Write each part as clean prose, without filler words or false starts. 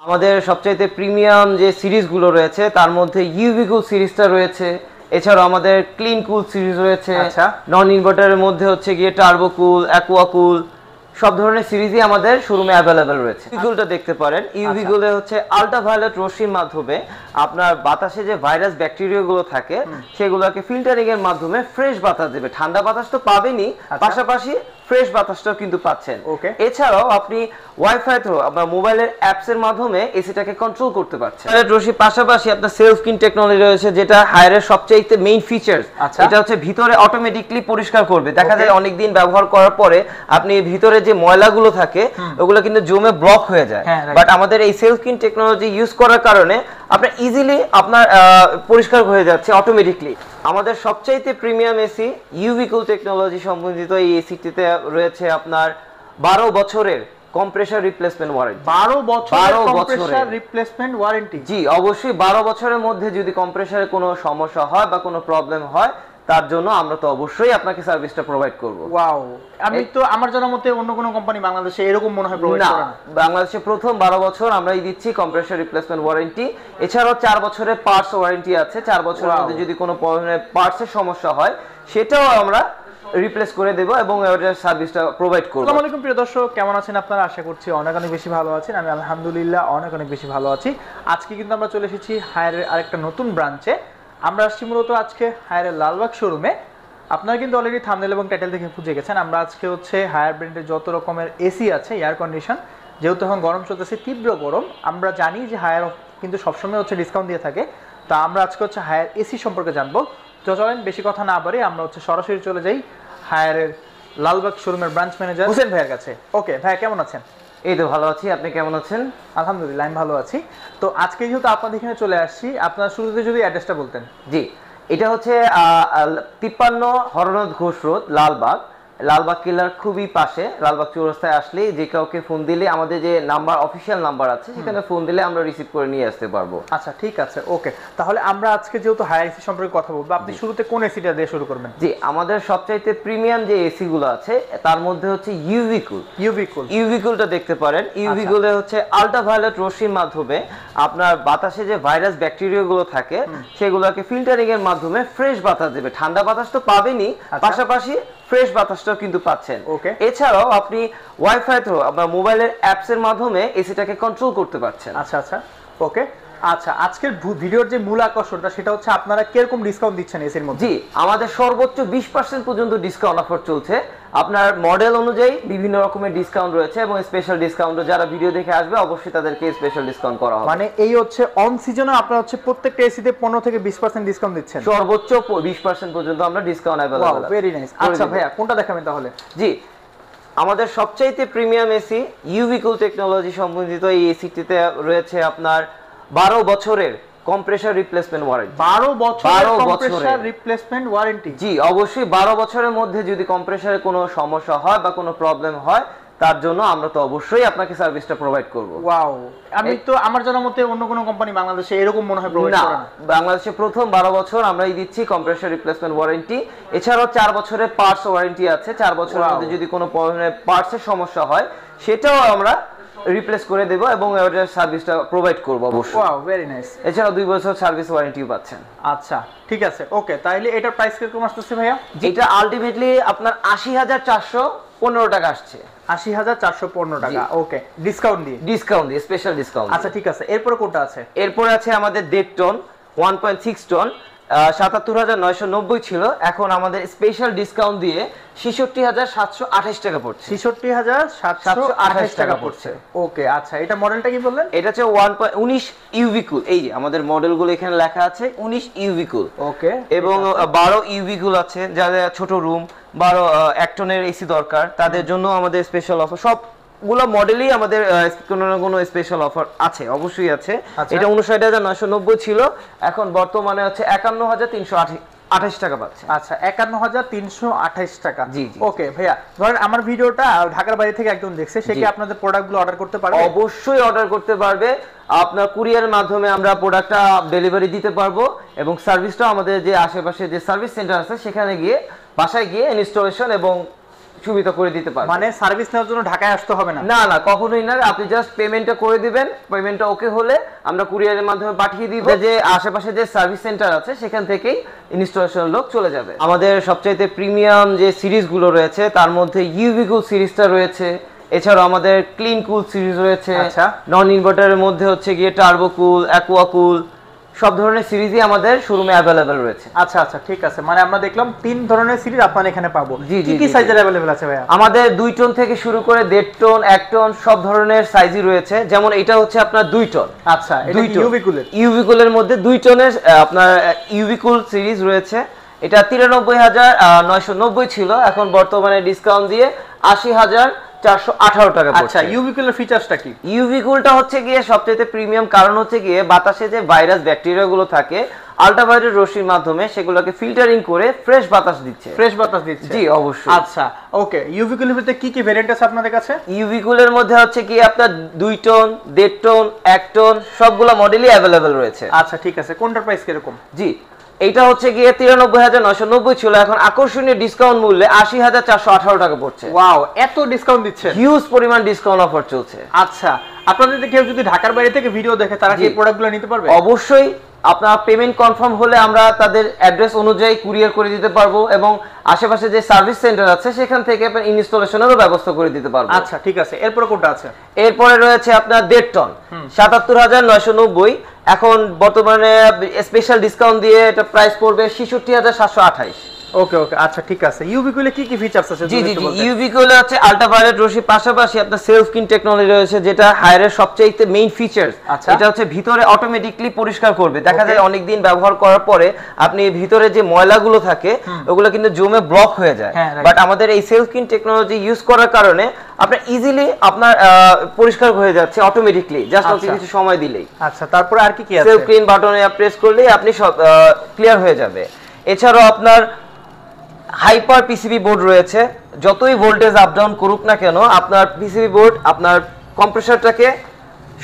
আমাদের সবচাইতে প্রিমিয়াম যে সিরিজগুলো রয়েছে তার মধ্যে ইউভি কুল সিরিজটা রয়েছে। এছাড়াও আমাদের ক্লিন কুল সিরিজ রয়েছে। আচ্ছা। নন ইনভার্টারের মধ্যে হচ্ছে গিয়ে টার্বো কুল, অ্যাকোয়া কুল, সব ধরনের সিরিজই আমাদের শোরুমে অ্যাভেলেবেল রয়েছে। ইউভিগুলটা দেখতে পারেন। ইউভিগুলো হচ্ছে আল্ট্রাভায়োলেট রশ্মির মাধ্যমে আপনার বাতাসে যে ভাইরাস ব্যাকটেরিয়াগুলো থাকে সেগুলোকে ফিল্টারিং এর মাধ্যমে ফ্রেশ বাতাস দেবে। ঠান্ডা বাতাস তো পাবেনই, পাশাপাশি ফ্রেশ বাতাসটাও কিন্তু পাচ্ছেন। এছাড়াও আপনি ওয়াইফাই থ্রু আপনার মোবাইলের অ্যাপস এর মাধ্যমে এসিটাকে কন্ট্রোল করতে পারছেন। রশির পাশাপাশি আপনার সেলফ ক্লিন টেকনোলজি রয়েছে, যেটা হায়ারের সবচেয়ে মেইন ফিচার্স। এটা হচ্ছে ভিতরে অটোমেটিকলি পরিষ্কার করবে। দেখা যায় অনেক দিন ব্যবহার করার পরে আপনি ভিতরে যে ময়লাগুলো থাকে ওগুলো কিন্তু জমে ব্লক হয়ে যায়, বাট আমাদের এই সেলফ ক্লিন টেকনোলজি ইউজ করার কারণে আপনার ইজিলি আপনার পরিষ্কার হয়ে যাচ্ছে অটোমেটিকলি। আমাদের সবচাইতে প্রিমিয়াম এসি ইউভি কুল টেকনোলজি সম্বন্ধিত এই এসিটিতে রয়েছে আপনার 12 বছরের কম্প্রেসার রিপ্লেসমেন্ট ওয়ারেন্টি। 12 বছরের কম্প্রেসার রিপ্লেসমেন্ট ওয়ারেন্টি? জি অবশ্যই। 12 বছরের মধ্যে যদি কম্প্রেসারে কোনো সমস্যা হয় বা কোনো প্রবলেম হয় তার জন্য আমরা তো অবশ্যই আপনাকে সার্ভিসটা প্রোভাইড করব। ওয়াও, আমি তো আমার জানা মতে অন্য কোনো কোম্পানি বাংলাদেশে এরকম মনে হয় প্রোভাইড করে না। বাংলাদেশে প্রথম 12 বছর আমরাই দিচ্ছি কম্প্রেসার রিপ্লেসমেন্ট ওয়ারেন্টি। এছাড়াও 4 বছরের পার্টস ওয়ারেন্টি আছে। 4 বছরের মধ্যে যদি কোনো পার্টসের সমস্যা হয় সেটাও আমরা রিপ্লেস করে দেব এবং এর সার্ভিসটা প্রোভাইড করব। আসসালামু আলাইকুম প্রিয় দর্শক, কেমন আছেন আপনারা? আশা করছি অনেক অনেক বেশি ভালো আছেন। আমি আলহামদুলিল্লাহ অনেক বেশি ভালো আছি। আজকে কিন্তু আমরা চলে এসেছি হায়ারের আরেকটা নতুন ব্রাঞ্চে। আমরা আসছি মূলত আজকে হায়ারের লালবাগ শোরুমে। আপনারা কিন্তু অলরেডি থাম্বনেল এবং টাইটেল দেখে বুঝে গেছেন আমরা আজকে হচ্ছে হায়ার ব্র্যান্ডের যত রকমের এসি আছে, এয়ার কন্ডিশন, যেহেতু এখন গরম চলতেছে, তীব্র গরম, আমরা জানি যে হায়ার কিন্তু সবসময় হচ্ছে ডিসকাউন্ট দিয়ে থাকে। তা আমরা আজকে হচ্ছে হায়ার এসি সম্পর্কে জানবো। তো চলেন বেশি কথা না বাড়ি আমরা হচ্ছে সরাসরি চলে যাই হায়ারের লালবাগ শোরুমের ব্রাঞ্চ ম্যানেজার হোসেন ভাইয়ের কাছে। ওকে ভাইয়া, কেমন আছেন? এই তো ভালো আছি, আপনি কেমন আছেন? আলহামদুলিল্লাহ আমি ভালো আছি। তো আজকে যেহেতু আপনাদের এখানে চলে আসছি, আপনার শুরুতে যদি অ্যাড্রেসটা বলতেন। জি, এটা হচ্ছে 53 হরনাথ ঘোষ রোড, লালবাগ কিলার খুবই পাশে। লালবাগ চৌরাস্তায় আসলে যে কাউকে ফোন দিলে আমাদের যে নাম্বার, অফিসিয়াল নাম্বার আছে, সেখানে ফোন দিলে আমরা রিসিভ করে নিয়ে আসতে পারবো। আচ্ছা ঠিক আছে, ওকে। তাহলে আমরা আজকে যেহেতু হায়ার এসি সম্পর্কে কথা বলবো, আপনি শুরুতে কোন এসিটা দিয়ে শুরু করবেন? জি, আমাদের সবচাইতে প্রিমিয়াম যে এসি গুলো আছে তার মধ্যে হচ্ছে ইউভি কুলটা দেখতে পারেন। ইউভি কুলে হচ্ছে আল্ট্রাভায়োলেট রশ্মির মাধ্যমে আপনার বাতাসে যে ভাইরাস ব্যাকটেরিয়া গুলো থাকে সেগুলোকে ফিল্টারিং এর মাধ্যমে ফ্রেশ বাতাস দেবে। ঠান্ডা বাতাস তো পাবেনই, পাশাপাশি ফ্রেশ বাতাসটাও কিন্তু পাচ্ছেন। এছাড়াও আপনি ওয়াইফাই থ্রু আপনার মোবাইলের অ্যাপস এর মাধ্যমে এসিটাকে কন্ট্রোল করতে পারছেন। আচ্ছা, ওকে। আচ্ছা, আজকের ভিডিওর যে মূল আকর্ষণটা সেটা হচ্ছে আপনারা কিরকম ডিসকাউন্ট দিচ্ছেন এসির মধ্যে? জি, আমাদের সর্বোচ্চ 20% পর্যন্ত ডিসকাউন্ট অফার চলছে। আপনার মডেল অনুযায়ী বিভিন্ন রকমের ডিসকাউন্ট রয়েছে এবং স্পেশাল ডিসকাউন্ট যারা ভিডিও দেখে আসবে অবশ্যই তাদেরকে স্পেশাল ডিসকাউন্ট করা হবে। মানে এই হচ্ছে অন সিজনে আপনারা হচ্ছে প্রত্যেকটা এসিতে 15 থেকে 20% ডিসকাউন্ট দিচ্ছেন? সর্বোচ্চ 20% পর্যন্ত আমরা ডিসকাউন্ট अवेलेबल আছে। Very nice. আচ্ছা ভাইয়া, কোনটা দেখাবেন তাহলে? জি, আমাদের সবচাইতে প্রিমিয়াম এসি ইউভি কুল টেকনোলজি সম্বন্ধিত এই এসিটিতে রয়েছে আপনার 12 বছরের কম্প্রেসার রিপ্লেসমেন্ট ওয়ারেন্টি। 12 বছরের কম্প্রেসার রিপ্লেসমেন্ট ওয়ারেন্টি? জি অবশ্যই। 12 বছরের মধ্যে যদি কম্প্রেসারে কোনো সমস্যা হয় বা কোনো প্রবলেম হয় তার জন্য আমরা তো অবশ্যই আপনাকে সার্ভিসটা প্রোভাইড করব। ওয়াও, আমি তো আমার জানা মতে অন্য কোনো কোম্পানি বাংলাদেশে এরকম মনে হয় প্রোভাইড করে না। বাংলাদেশে প্রথম 12 বছর আমরাই দিচ্ছি কম্প্রেসার রিপ্লেসমেন্ট ওয়ারেন্টি। এছাড়াও 4 বছরের পার্টস ওয়ারেন্টি আছে। 4 বছরের মধ্যে যদি কোনো পার্টসের সমস্যা হয় সেটাও আমরা রিপ্লেস করে দেব এবং এর সার্ভিসটা প্রোভাইড করব অবশ্যই। Wow, very nice. এছাড়াও 2 বছর সার্ভিস ওয়ারেন্টিও পাচ্ছেন। আচ্ছা ঠিক আছে, ওকে। তাইলে এটার প্রাইস কিরকম আসছে ভাইয়া? এটা আলটিমেটলি আপনার 80,415 টাকা আসছে। 80,415 টাকা, ওকে। ডিসকাউন্ট দিয়ে স্পেশাল ডিসকাউন্ট। আচ্ছা ঠিক আছে, এরপরে কোনটা আছে? এরপরে আছে আমাদের 1.5 টন 1.6 টন 77,990 ছিল, এখন আমাদের স্পেশাল ডিসকাউন্ট দিয়ে 66,728 টাকা পড়ছে। 66,728 টাকা পড়ছে, ওকে। আচ্ছা, এটা মডেলটা কি বললেন? এটা হচ্ছে 19 ইউভি কুল। এই যে আমাদের মডেলগুলো এখানে লেখা আছে 19 ইউভি কুল, ওকে। এবং 12 ইউভি কুল আছে যাদের ছোট রুম 12 1 টনের এসি দরকার তাদের জন্য আমাদের স্পেশাল অফার। সবগুলো মডেলই আমাদের কোনো না কোনো স্পেশাল অফার আছে, অবশ্যই আছে। এটা 59,990 ছিল, এখন বর্তমানে হচ্ছে 51,328 টাকা পাচ্ছে। আচ্ছা, 51,328 টাকা। জি, ওকে ভাইয়া, ধরেন আমার ভিডিওটা ঢাকার বাইরে থেকে একজন দেখছে, সে কি আপনাদের প্রোডাক্টগুলো অর্ডার করতে পারবে? অবশ্যই অর্ডার করতে পারবে। আপনার কুরিয়ারের মাধ্যমে আমরা প্রোডাক্টটা ডেলিভারি দিতে পারবো এবং সার্ভিসটা আমাদের যে আশেপাশে যে সার্ভিস সেন্টার আছে সেখানে গিয়ে বাসায় গিয়ে ইনস্টলেশন এবং সুবিধা করে দিতে পারবে। মানে সার্ভিস নেওয়ার জন্য ঢাকায় আসতে হবে না? না না, কখনোই না। আপনি জাস্ট পেমেন্টটা করে দিবেন, পেমেন্টটা ওকে হলে আমরা কুরিয়ারের মাধ্যমে পাঠিয়ে দিব। যে আশেপাশে যে সার্ভিস সেন্টার আছে সেখান থেকেই ইনস্টলেশন লোক চলে যাবে। আমাদের সবচাইতে প্রিমিয়াম যে সিরিজগুলো রয়েছে তার মধ্যে ইউভি কুল সিরিজটা রয়েছে, এছাড়াও আমাদের ক্লিন কুল সিরিজ রয়েছে। আচ্ছা। নন ইনভার্টারের মধ্যে হচ্ছে গিয়ে টার্বো কুল, অ্যাকোয়া কুল, সব ধরনের সিরিজই আমাদের শোরুমে অ্যাভেলেবেল রয়েছে। আচ্ছা আচ্ছা, ঠিক আছে। মানে আমরা দেখলাম 3 ধরনের সিরিজ আপনারা এখানে পাবো। জি, কি জি, কি জি, সাইজের अवेलेबल আছে ভাইয়া? আমাদের 2 টন থেকে শুরু করে 1.5 টন, 1 টন সব ধরনের সাইজই রয়েছে। যেমন এটা হচ্ছে আপনার 2 টন। আচ্ছা, এটা ইউভি কুলের। ইউভি কুলের মধ্যে 2 টনের আপনার ইউভি কুল সিরিজ রয়েছে। এটা 93,990 ছিল, এখন বর্তমানে ডিসকাউন্ট দিয়ে 80,418 টাকা পড়ছে। আচ্ছা, ইউভি কুলের ফিচারসটা কি? ইউভি কুলটা হচ্ছে গিয়ে সবচেয়ে প্রিমিয়াম, কারণ হচ্ছে গিয়ে বাতাসে যে ভাইরাস ব্যাকটেরিয়া গুলো থাকে আল্ট্রাভায়োলেট রশ্মির মাধ্যমে সেগুলোকে ফিল্টারিং করে ফ্রেশ বাতাস দিচ্ছে। ফ্রেশ বাতাস দিচ্ছে? জি অবশ্যই। আচ্ছা, ওকে। ইউভি কুলের ভিতরে কি কি ভেরিয়েন্ট আছে আপনাদের কাছে? ইউভি কুলের মধ্যে হচ্ছে কি আপনার 2 টন, 1.5 টন, 1 টন সবগুলা মডেলই अवेलेबल রয়েছে। আচ্ছা, ঠিক আছে। কোনটার প্রাইস কিরকম? জি, এইটা হচ্ছে গিয়ে 93,990 ছিল, এখন আকর্ষণীয় ডিসকাউন্ট মূল্যে 80,418 টাকা পড়ছে। ওয়াও, এত ডিসকাউন্ট দিচ্ছে! হিউজ পরিমাণ ডিসকাউন্ট অফার চলছে। আচ্ছা, আপনাদের কেউ যদি ঢাকার বাইরে থেকে ভিডিও দেখে তারা কি প্রোডাক্টগুলো নিতে পারবে? অবশ্যই। আপনার পেমেন্ট কনফার্ম হলে আমরা তাদের অ্যাড্রেস অনুযায়ী কুরিয়ার করে দিতে পারবো এবং আশেপাশে যে সার্ভিস সেন্টার আছে সেখান থেকে আপনার ইনস্টলেশনেরও ব্যবস্থা করে দিতে পারবো। আচ্ছা, ঠিক আছে। এরপর কোনটা আছে? এরপরে রয়েছে আপনার 1.5 টন, 77,990। এখন বর্তমানে স্পেশাল ডিসকাউন্ট দিয়ে এটা প্রাইস পড়বে 66,728। ওকে ওকে, আচ্ছা ঠিক আছে। ইউভি কুলে কি কি ফিচারস আছে? জি জি জি, ইউভি কুলে আছে আল্ট্রাভায়োলেট রশ্মির পাশাপাশি আপনার সেলফ ক্লিন টেকনোলজি রয়েছে, যেটা হায়ারের সবচেয়ে মেইন ফিচারস। এটা হচ্ছে ভিতরে অটোমেটিক্যালি পরিষ্কার করবে। দেখা যায় অনেক দিন ব্যবহার করার পরে আপনি ভিতরে যে ময়লাগুলো থাকে ওগুলো কিন্তু জমে ব্লক হয়ে যায়, বাট আমাদের এই সেলফ ক্লিন টেকনোলজি ইউজ করার কারণে আপনার ইজিলি আপনার পরিষ্কার হয়ে যাচ্ছে অটোমেটিক্যালি, জাস্ট আপনি কিছু সময় দিলেই। আচ্ছা, তারপরে আর কি কি আছে? সেলফ ক্লিন বাটনে প্রেস করলেই আপনি সব ক্লিয়ার হয়ে যাবে। এছাড়াও আপনার হাইপার পিসিবি বোর্ড রয়েছে, যতই ভোল্টেজ আপ ডাউন করুক না কেন আপনার পিসিবি বোর্ড আপনার কম্প্রেসরটাকে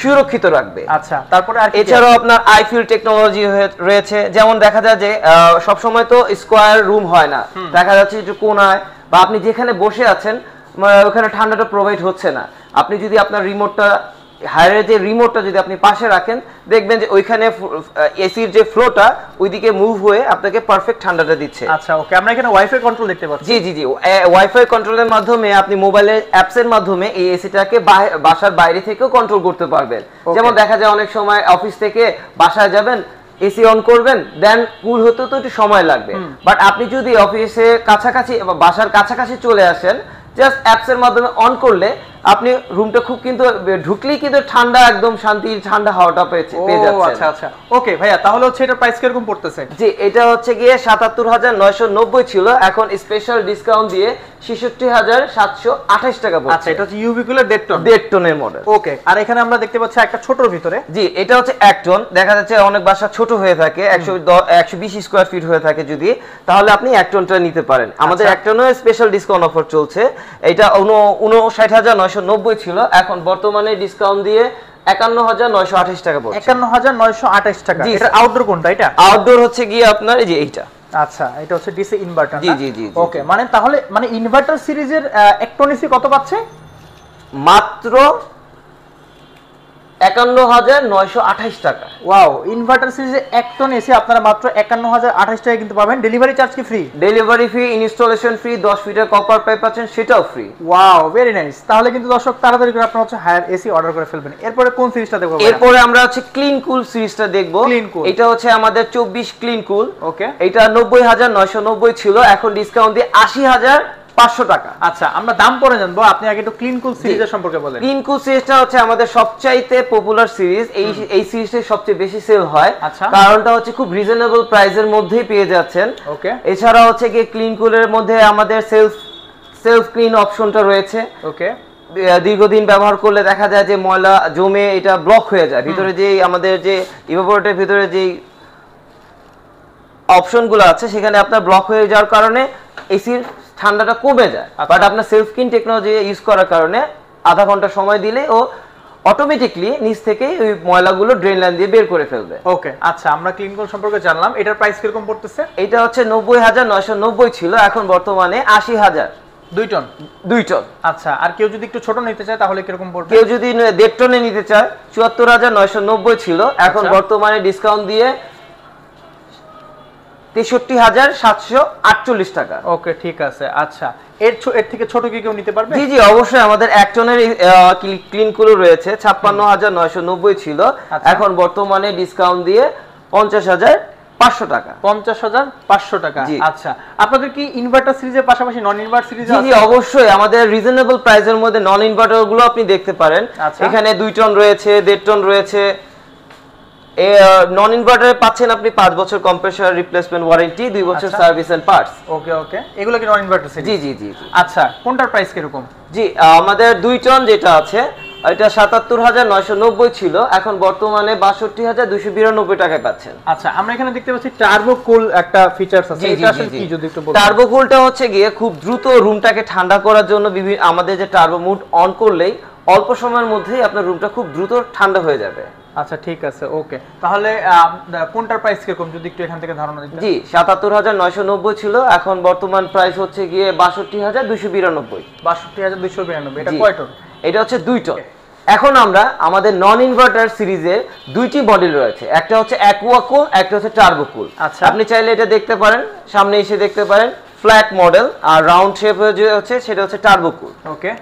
সুরক্ষিত রাখবে। আচ্ছা, তারপরে আর এছাড়াও আপনার আইফিল টেকনোলজি রয়েছে। যেমন দেখা যায় যে সব সময় তো স্কয়ার রুম হয় না, দেখা যাচ্ছে একটু কোণায় বা আপনি যেখানে বসে আছেন ওখানে ঠান্ডাটা প্রোভাইড হচ্ছে না। আপনি যদি আপনার রিমোটটা হায়ারের যে রিমোটটা যদি আপনি পাশে রাখেন দেখবেন যে ওইখানে এসির যে ফ্লোটা ওইদিকে মুভ হয়ে আপনাকে পারফেক্ট ঠান্ডাটা দিচ্ছে। আচ্ছা, ওকে। আমরা এখানে ওয়াইফাই কন্ট্রোল দেখতে পাচ্ছি। জি জি জি, ওয়াইফাই কন্ট্রোলের মাধ্যমে আপনি মোবাইলের অ্যাপসের মাধ্যমে এই এসিটাকে বাসার বাইরে থেকেও কন্ট্রোল করতে পারবেন। যেমন দেখা যায় অনেক সময় অফিস থেকে বাসায় যাবেন, এসি অন করবেন, দেন কুল হতে তো একটু সময় লাগবে, বাট আপনি যদি অফিসে কাছাকাছি বা বাসার কাছাকাছি চলে আসেন জাস্ট অ্যাপসের মাধ্যমে অন করলে আপনি রুমটা খুব কিন্তু ঢুকলেই কিন্তু ঠান্ডা, একদম শান্তি ঠান্ডা হাওয়াটা পেয়ে যাচ্ছেন। আচ্ছা আচ্ছা, ওকে ভাইয়া। তাহলে হচ্ছে এটার প্রাইস কিরকম পড়তেছে? জি, এটা হচ্ছে গিয়ে 77,990 ছিল, এখন স্পেশাল ডিসকাউন্ট দিয়ে 66,728 টাকা পড়ছে। আচ্ছা, এটা হচ্ছে ইউভি কুলার 1.5 টন। 1.5 টনের মডেল। ওকে। আর এখানে আমরা দেখতে পাচ্ছি একটা ছোটর ভিতরে। জি, এটা হচ্ছে 1 টন। দেখা যাচ্ছে অনেক বাসা ছোট হয়ে থাকে, 120 স্কয়ার ফিট হয়ে থাকে যদি, তাহলে আপনি 1 টনটা নিতে পারেন। আমাদের 1 টনের স্পেশাল ডিসকাউন্ট অফার চলছে। এটা 59,990 ছিল, এখন বর্তমানে ডিসকাউন্ট দিয়ে 51,928 টাকা পড়ছে। 51,928 টাকা। এটা আউটডোর কোনটা? এটা আউটডোর হচ্ছে গিয়ে আপনার এই যে এইটা। আচ্ছা, এটা হচ্ছে ডিসি ইনভার্টার। জি জি জি, ওকে। মানে তাহলে মানে ইনভার্টার সিরিজের 1 টন এসি কত পাচ্ছে? মাত্র 51,928 টাকা। ওয়াও, ইনভার্টার সিরিজে 1 টন এসি আপনারা মাত্র 51,028 টাকা কিন্তু পাবেন। ডেলিভারি চার্জ কি free? Delivery free, installation free, 10 ফিটের কপার পাইপ আছেন সেটাও ফ্রি। Wow, very nice. তাহলে কিন্তু দর্শক তাড়াতাড়ি করে আপনারা হচ্ছে হায়ার এসি অর্ডার করে ফেলবেন। এরপরে কোন সিরিজটা দেখব? এরপরে আমরা হচ্ছে ক্লিন কুল সিরিজটা দেখব। ক্লিন কুল, এটা হচ্ছে আমাদের 24 ক্লিন কুল। ওকে। এটা 90,990 ছিল, এখন ডিসকাউন্ট দিয়ে 80,500 টাকা। আচ্ছা, আমরা দাম পরে জানবো, আপনি আগে একটু ক্লিন কুল সিরিজের সম্পর্কে বলেন। ক্লিন কুল সিরিজটা হচ্ছে আমাদের সবচাইতে পপুলার সিরিজ। এই সিরিজটা সবচেয়ে বেশি সেল হয়, কারণটা হচ্ছে খুব রিজনেবল প্রাইসের মধ্যেই পেয়ে যাচ্ছেন। ওকে। এছাড়া হচ্ছে কি ক্লিন কুলের মধ্যে আমাদের সেলফ ক্লিন অপশনটা রয়েছে। ওকে। দীর্ঘদিন ব্যবহার করলে দেখা যায় যে ময়লা জমে এটা ব্লক হয়ে যায়, ভিতরে যে আমাদের যে ইভাপোরেটরের ভিতরে যে অপশনগুলো আছে সেখানে আপনার ব্লক হয়ে যাওয়ার কারণে এসির ঠান্ডাটা কমে যায়। বাট আপনার সেলফ ক্লিন টেকনোলজি ইউজ করার কারণে আধা ঘন্টা সময় দিলে ও অটোমেটিক্যালি নিচ থেকেই ওই ময়লাগুলো ড্রেন লাইন দিয়ে বের করে ফেলবে। ওকে। আচ্ছা, আমরা ক্লিন কুল সম্পর্কে জানলাম। এটার প্রাইস কিরকম পড়তেছে? এটা হচ্ছে 90,990 ছিল, এখন বর্তমানে 80,000 2 টন 2 টন। আচ্ছা, আর কেউ যদি একটু ছোট নিতে চায় তাহলে কিরকম পড়বে? কেউ যদি 1.5 টনে নিতে চায় 74,990 ছিল, এখন আচ্ছা। বর্তমানে ডিসকাউন্ট দিয়ে 63,748 টাকা। ওকে, ঠিক আছে। আচ্ছা, এর থেকে ছোট কি কেউ নিতে পারবে? জি জি, অবশ্যই। আমাদের 1 টনের ক্লিন কুল রয়েছে, 56,990 ছিল, আচ্ছা। এখন বর্তমানে ডিসকাউন্ট দিয়ে 50,500 টাকা। 50,500 টাকা। জি। আচ্ছা, আপনাদের কি ইনভার্টার সিরিজের পাশাপাশি নন ইনভার্টার সিরিজ জি জি, আছে? অবশ্যই। আমাদের রিজনেবল প্রাইসের মধ্যে নন ইনভার্টার গুলো আপনি দেখতে পারেন। আচ্ছা। এখানে 2 টন রয়েছে, 1.5 টন রয়েছে। নন ইনভার্টারে পাচ্ছেন আপনি 5 বছর কম্প্রেসর রিপ্লেসমেন্ট ওয়ারেন্টি, 2 বছর আচ্ছা। Service and parts. Okay okay, এগুলো কি নন ইনভার্টার সিরিজ? জি জি জি জি। আচ্ছা, কোনটার প্রাইস কিরকম? জি, আমাদের 2 টন যেটা আছে এটা 77,990 ছিল, এখন বর্তমানে 62,292 টাকায় পাচ্ছেন। আচ্ছা, আমরা এখানে দেখতে পাচ্ছি টার্বো কুল একটা ফিচারস আছে, এটা আসলে কি যদি একটু বলতেন? টার্বো কুলটা হচ্ছে গিয়ে খুব দ্রুত রুমটাকে ঠান্ডা করার জন্য আমাদের যে টার্বো মুড অন করলেই অল্প সময়ের মধ্যেই আপনার রুমটা খুব দ্রুত ঠান্ডা হয়ে যাবে। আচ্ছা, ঠিক আছে, ওকে। তাহলে কোনটার প্রাইস কিরকম যদি একটু এখান থেকে ধারণা দিতেন? জি, 77,990 ছিল, এখন বর্তমান প্রাইস হচ্ছে গিয়ে 62,292। 62,292। এটা জি। কয় টন? এটা হচ্ছে 2 টন। এখন আমরা আমাদের নন ইনভার্টার সিরিজের 2টি মডেল রয়েছে, একটা হচ্ছে অ্যাকুয়া কুল, একটা হচ্ছে টার্বো কুল। আচ্ছা। আপনি চাইলে এটা দেখতে পারেন, সামনে এসে দেখতে পারেন। ফ্ল্যাট মডেল আর রাউন্ড শেপ হচ্ছে সেটা হচ্ছে টার্বো কুল। ওকে।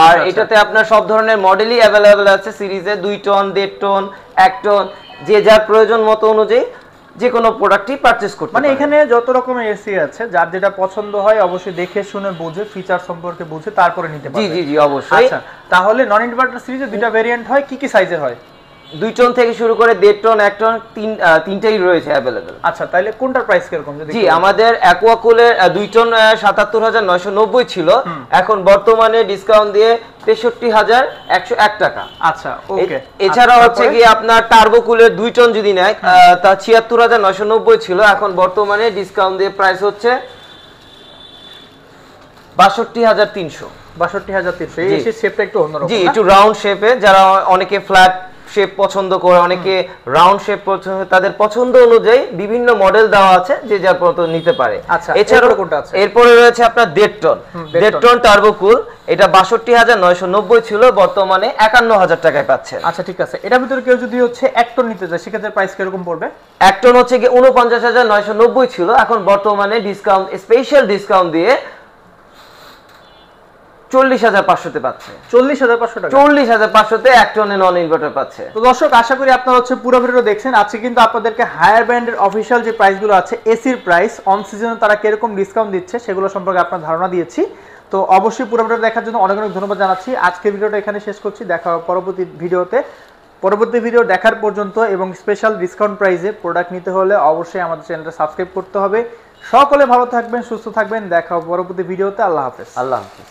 আর আচ্ছা। এটাতে আপনার সব ধরনের মডেলই অ্যাভেলেবেল আছে সিরিজে, 2 টন, 1.5 টন, 1 টন, যে যার প্রয়োজন মতো অনুযায়ী যে কোনো প্রোডাক্টই পারচেজ করতে মানে পারেন। এখানে যত রকমের এসি আছে, যার যেটা পছন্দ হয় অবশ্যই দেখে শুনে বুঝে ফিচার সম্পর্কে বুঝে তারপরে নিতে জি পারবে। জি জি, অবশ্যই। আচ্ছা, তাহলে নন ইনভার্টার সিরিজে দুইটা ভেরিয়েন্ট হয়, কি কি সাইজের হয়? 2 টন থেকে শুরু করে 1.5 টন, 1 টন, তিনটাই রয়েছে অ্যাভেলেবেল। আচ্ছা, তাহলে কোনটার প্রাইস কিরকম যদি জি, একটু বলেন? আমাদের অ্যাকুয়াকুলের 2 টন 77,990 ছিল, এখন বর্তমানে ডিসকাউন্ট দিয়ে 63,101 টাকা। আচ্ছা, ওকে। এছাড়া হচ্ছে গিয়ে আপনার টার্বোকুলের 2 টন যদি নেয় তা 76,990 ছিল, এখন বর্তমানে ডিসকাউন্ট দিয়ে প্রাইস হচ্ছে 62,300। 62,300। এই জি। এসির শেপটা একটু অন্যরকম জি, না? একটু রাউন্ড শেপে, যারা অনেকে ফ্ল্যাট শেপ পছন্দ করে, অনেকে রাউন্ড শেপ পছন্দ, তাদের পছন্দ অনুযায়ী বিভিন্ন মডেল দেওয়া আছে, যে যার মতো নিতে পারে। আচ্ছা, এছাড়াও এরপরে কোনটা আছে? এরপরে রয়েছে আপনার 1.5 টন। 1.5 টন টার্বোকুল, এটা 62,990 ছিল, বর্তমানে 51,000 টাকায় পাচ্ছেন। আচ্ছা, ঠিক আছে। এটার ভিতরে কেউ যদি হচ্ছে 1 টন নিতে চায় সেক্ষেত্রে প্রাইস কিরকম পড়বে? 1 টন হচ্ছে কি 49,990 ছিল, এখন বর্তমানে ডিসকাউন্ট, স্পেশাল ডিসকাউন্ট দিয়ে 40,500 তে পাচ্ছে। 40,500 টাকা। 40,500 তে 1 টনে নন ইনভার্টার পাচ্ছে। তো দর্শক, আশা করি আপনারা হচ্ছে পুরো ভিডিও দেখছেন। আজকে কিন্তু আপনাদেরকে হায়ার ব্র্যান্ডের অফিশিয়াল যে প্রাইসগুলো আছে, এসির প্রাইস অন সিজনে তারা কিরকম ডিসকাউন্ট দিচ্ছে সেগুলো সম্পর্কে আপনার ধারণা দিয়েছি। তো অবশ্যই পুরো ভিডিও দেখার জন্য অনেক অনেক ধন্যবাদ জানাচ্ছি। আজকের ভিডিওটা এখানে শেষ করছি, দেখা হবে পরবর্তী ভিডিওতে। পরবর্তী ভিডিও দেখার পর্যন্ত এবং স্পেশাল ডিসকাউন্ট প্রাইসে প্রোডাক্ট নিতে হলে অবশ্যই আমাদের চ্যানেলটা সাবস্ক্রাইব করতে হবে। সকলে ভালো থাকবেন, সুস্থ থাকবেন, দেখা হবে পরবর্তী ভিডিওতে। আল্লাহ হাফেজ। আল্লাহ হাফেজ।